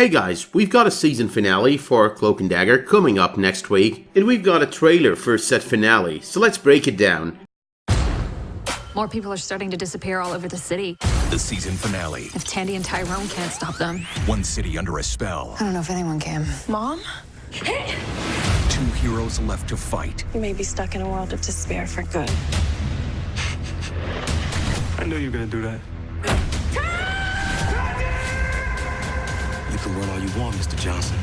Hey guys, we've got a season finale for Cloak Dagger coming up next week, and we've got a trailer for said finale, so let's break it down. More people are starting to disappear all over the city. The season finale. If Tandy and Tyrone can't stop them. One city under a spell. I don't know if anyone can. Mom? Two heroes left to fight. You may be stuck in a world of despair for good. I knew you were gonna do that. You can run all you want, Mr. Johnson.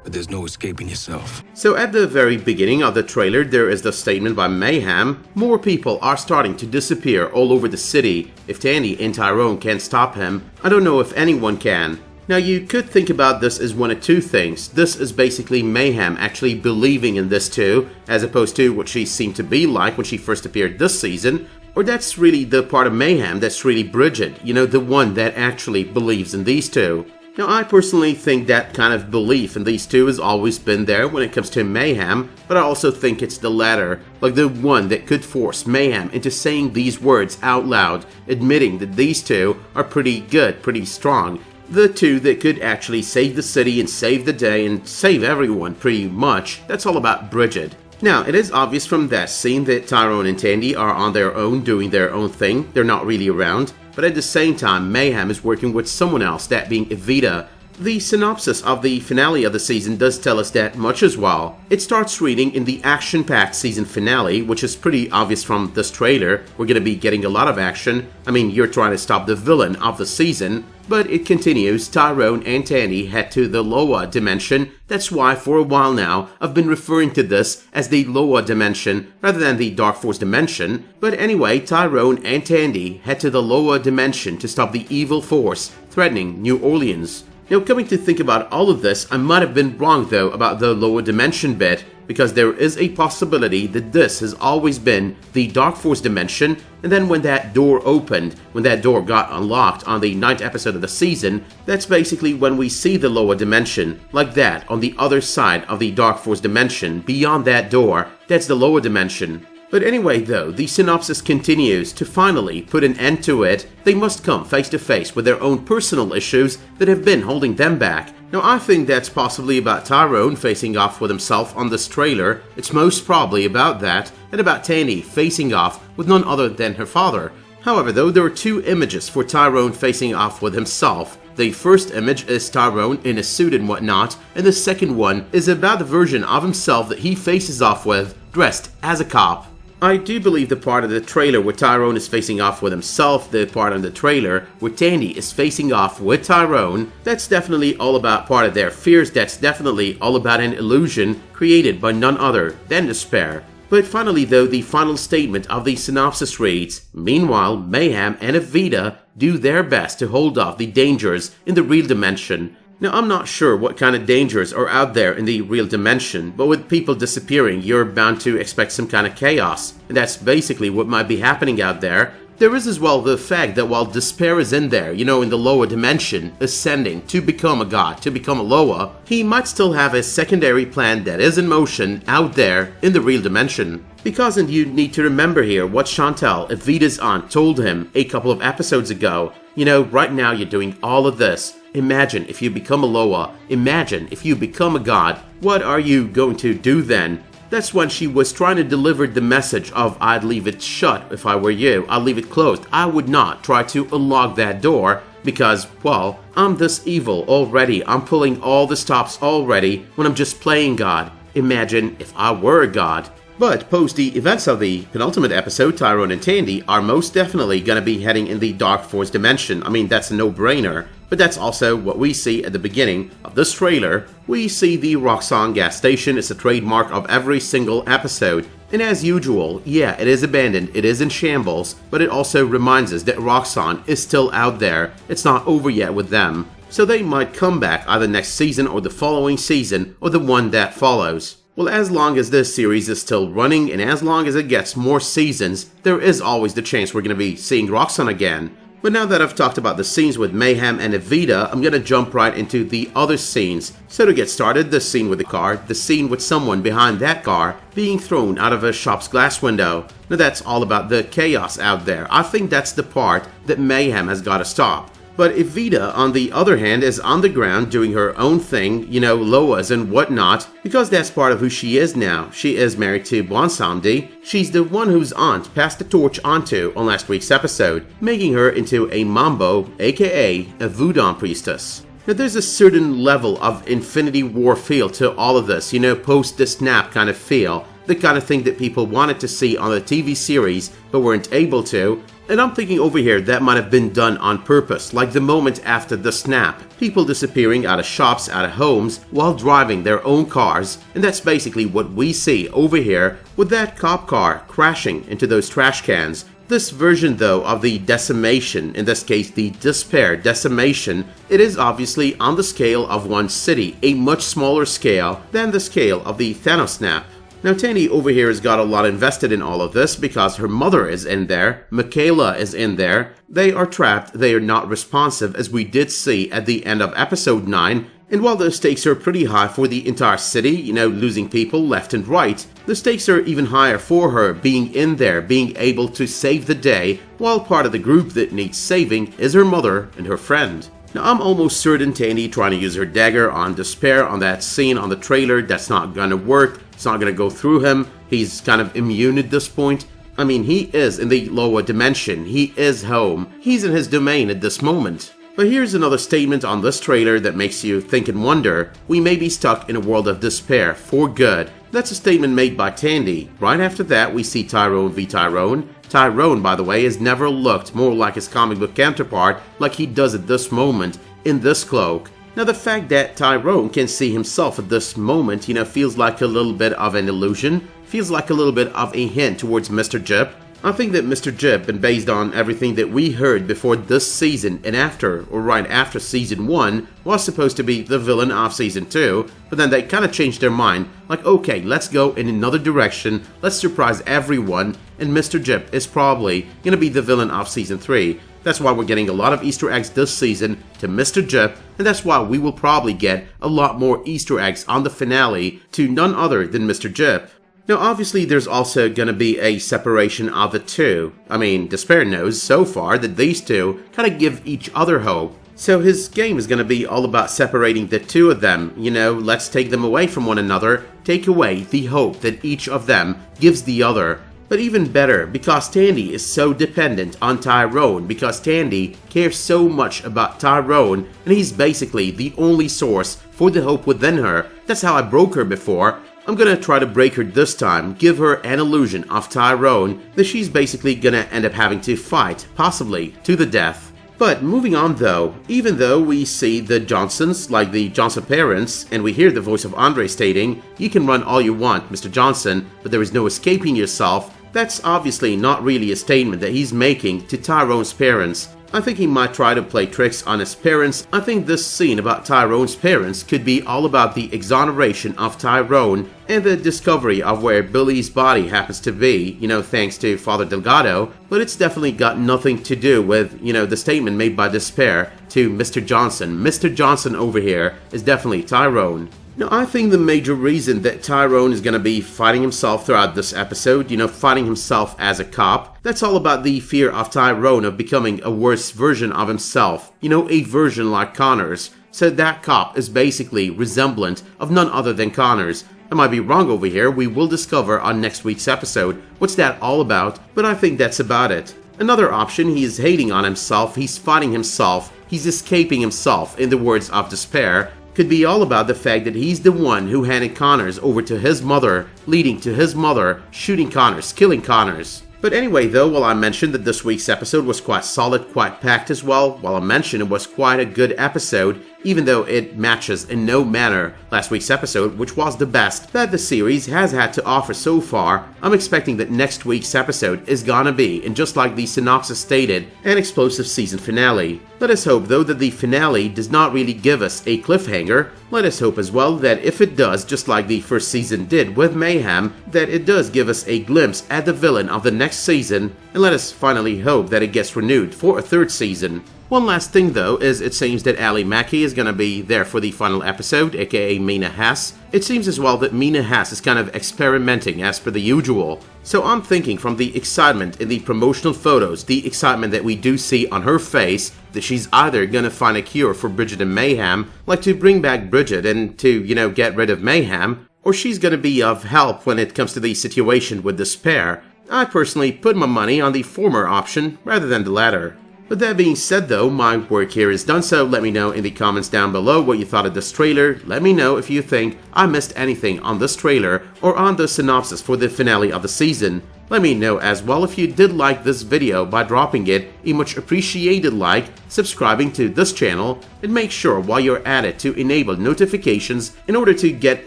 But there's no escaping yourself. So at the very beginning of the trailer, there is the statement by Mayhem. More people are starting to disappear all over the city. If Tandy and Tyrone can't stop him, I don't know if anyone can. Now you could think about this as one of two things. This is basically Mayhem actually believing in this too, as opposed to what she seemed to be like when she first appeared this season. Or that's really the part of Mayhem that's really Brigid, you know, the one that actually believes in these two. Now I personally think that kind of belief in these two has always been there when it comes to Mayhem, but I also think it's the latter, like the one that could force Mayhem into saying these words out loud, admitting that these two are pretty good, pretty strong. The two that could actually save the city and save the day and save everyone pretty much. That's all about Brigid. Now, it is obvious from that scene that Tyrone and Tandy are on their own doing their own thing. They're not really around. But at the same time, Mayhem is working with someone else, that being Evita. The synopsis of the finale of the season does tell us that much as well. It starts reading in the action-packed season finale, which is pretty obvious from this trailer. We're going to be getting a lot of action. I mean, you're trying to stop the villain of the season. But it continues, Tyrone and Tandy head to the lower dimension. That's why for a while now, I've been referring to this as the lower dimension rather than the Dark Force dimension. But anyway, Tyrone and Tandy head to the lower dimension to stop the evil force threatening New Orleans. Now, coming to think about all of this, I might have been wrong though about the lower dimension bit, because there is a possibility that this has always been the Dark Force dimension, and then when that door opened, when that door got unlocked on the 9th episode of the season, that's basically when we see the lower dimension, like that, on the other side of the Dark Force dimension, beyond that door, that's the lower dimension. But anyway though, the synopsis continues. To finally put an end to it, they must come face to face with their own personal issues that have been holding them back. Now I think that's possibly about Tyrone facing off with himself on this trailer. It's most probably about that, and about Tandy facing off with none other than her father. However though, there are two images for Tyrone facing off with himself. The first image is Tyrone in a suit and whatnot, and the second one is about the version of himself that he faces off with, dressed as a cop. I do believe the part of the trailer where Tyrone is facing off with himself, the part of the trailer where Tandy is facing off with Tyrone, that's definitely all about part of their fears, that's definitely all about an illusion created by none other than despair. But finally though, the final statement of the synopsis reads, meanwhile, Mayhem and Evita do their best to hold off the dangers in the real dimension. Now, I'm not sure what kind of dangers are out there in the real dimension, but with people disappearing, you're bound to expect some kind of chaos. And that's basically what might be happening out there. There is as well the fact that while despair is in there, you know, in the lower dimension, ascending to become a god, to become a Loa, he might still have a secondary plan that is in motion out there in the real dimension. Because, and you need to remember here what Chantal, Evita's aunt, told him a couple of episodes ago. You know, right now you're doing all of this. Imagine if you become a Loa. Imagine if you become a god. What are you going to do then? That's when she was trying to deliver the message of I'd leave it shut if I were you. I'd leave it closed. I would not try to unlock that door because, well, I'm this evil already. I'm pulling all the stops already when I'm just playing God. Imagine if I were a god. But post the events of the penultimate episode, Tyrone and Tandy are most definitely going to be heading in the Dark Force dimension. I mean, that's a no-brainer. But that's also what we see at the beginning of this trailer. We see the Roxxon gas station. It's a trademark of every single episode. And as usual, yeah, it is abandoned, it is in shambles, but it also reminds us that Roxxon is still out there. It's not over yet with them. So they might come back either next season or the following season or the one that follows. Well, as long as this series is still running and as long as it gets more seasons, there is always the chance we're going to be seeing Roxxon again. But now that I've talked about the scenes with Mayhem and Evita, I'm going to jump right into the other scenes. So to get started, the scene with the car, the scene with someone behind that car being thrown out of a shop's glass window. Now that's all about the chaos out there. I think that's the part that Mayhem has got to stop. But if Vida, on the other hand, is on the ground doing her own thing, Loas and whatnot, because that's part of who she is now. She is married to Bwansamdi. She's the one whose aunt passed the torch onto on last week's episode, making her into a Mambo, aka a Voodoo priestess. Now there's a certain level of Infinity War feel to all of this, post the snap kind of feel. The kind of thing that people wanted to see on the TV series but weren't able to. And I'm thinking over here that might have been done on purpose, like the moment after the snap. People disappearing out of shops, out of homes, while driving their own cars. And that's basically what we see over here with that cop car crashing into those trash cans. This version though of the decimation, in this case the despair decimation, it is obviously on the scale of one city, a much smaller scale than the scale of the Thanos snap. Now Tandy over here has got a lot invested in all of this because her mother is in there, Michaela is in there, they are trapped, they are not responsive as we did see at the end of episode 9, and while the stakes are pretty high for the entire city, losing people left and right, the stakes are even higher for her being in there, being able to save the day, while part of the group that needs saving is her mother and her friend. Now I'm almost certain Tandy trying to use her dagger on Despair on that scene on the trailer, that's not gonna work, it's not gonna go through him, he's kind of immune at this point. I mean, he is in the lower dimension, he is home, he's in his domain at this moment. But here's another statement on this trailer that makes you think and wonder, we may be stuck in a world of despair for good. That's a statement made by Tandy. Right after that we see Tyrone v Tyrone. Tyrone, by the way, has never looked more like his comic book counterpart like he does at this moment in this cloak. Now the fact that Tyrone can see himself at this moment, feels like a little bit of an illusion, feels like a little bit of a hint towards Mr. Jip. I think that Mr. Jip, and based on everything that we heard before this season and after, or right after season 1, was supposed to be the villain of season 2, but then they kind of changed their mind, like okay, let's go in another direction, let's surprise everyone, and Mr. Jip is probably gonna be the villain of season 3. That's why we're getting a lot of Easter eggs this season to Mr. Jip, and that's why we will probably get a lot more Easter eggs on the finale to none other than Mr. Jip. Now obviously there's also gonna be a separation of the two. I mean, Despair knows so far that these two kind of give each other hope. So his game is gonna be all about separating the two of them, let's take them away from one another, take away the hope that each of them gives the other. But even better, because Tandy is so dependent on Tyrone, because Tandy cares so much about Tyrone, and he's basically the only source for the hope within her. That's how I broke her before. I'm gonna try to break her this time, give her an illusion of Tyrone that she's basically gonna end up having to fight, possibly to the death. But moving on though, even though we see the Johnsons, like the Johnson parents, and we hear the voice of Andre stating, "You can run all you want, Mr. Johnson, but there is no escaping yourself," that's obviously not really a statement that he's making to Tyrone's parents. I think he might try to play tricks on his parents. I think this scene about Tyrone's parents could be all about the exoneration of Tyrone and the discovery of where Billy's body happens to be, thanks to Father Delgado, but it's definitely got nothing to do with, the statement made by Despair to Mr. Johnson. Mr. Johnson over here is definitely Tyrone. Now, I think the major reason that Tyrone is going to be fighting himself throughout this episode, fighting himself as a cop, that's all about the fear of Tyrone of becoming a worse version of himself, a version like Connor's. So that cop is basically resemblant of none other than Connor's. I might be wrong over here, we will discover on next week's episode what's that all about, but I think that's about it. Another option, he is hating on himself, he's fighting himself, he's escaping himself, in the words of Despair, could be all about the fact that he's the one who handed Connors over to his mother, leading to his mother shooting Connors, killing Connors. But anyway though, while I mentioned that this week's episode was quite solid, quite packed as well, while I mentioned it was quite a good episode, even though it matches in no manner last week's episode, which was the best that the series has had to offer so far, I'm expecting that next week's episode is gonna be, and just like the synopsis stated, an explosive season finale. Let us hope though that the finale does not really give us a cliffhanger. Let us hope as well that if it does, just like the first season did with Mayhem, that it does give us a glimpse at the villain of the next season, and let us finally hope that it gets renewed for a third season. One last thing though is it seems that Ali Mackey is gonna be there for the final episode, aka Mina Hess, It seems as well that Mina Haas is kind of experimenting as per the usual. So I'm thinking from the excitement in the promotional photos, the excitement that we do see on her face, that she's either gonna find a cure for Brigid and Mayhem, like to bring back Brigid and to, get rid of Mayhem, or she's gonna be of help when it comes to the situation with Despair. I personally put my money on the former option rather than the latter. With that being said though, my work here is done, so let me know in the comments down below what you thought of this trailer. Let me know if you think I missed anything on this trailer or on the synopsis for the finale of the season. Let me know as well if you did like this video by dropping it a much appreciated like, subscribing to this channel, and make sure while you're at it to enable notifications in order to get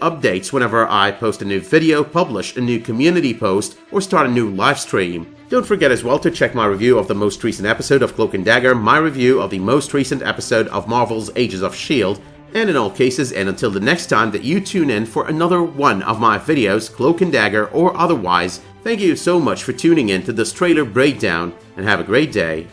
updates whenever I post a new video, publish a new community post, or start a new live stream. Don't forget as well to check my review of the most recent episode of Cloak Dagger, my review of the most recent episode of Marvel's Agents of S.H.I.E.L.D., and in all cases, and until the next time that you tune in for another one of my videos, Cloak Dagger or otherwise, thank you so much for tuning in to this trailer breakdown, and have a great day.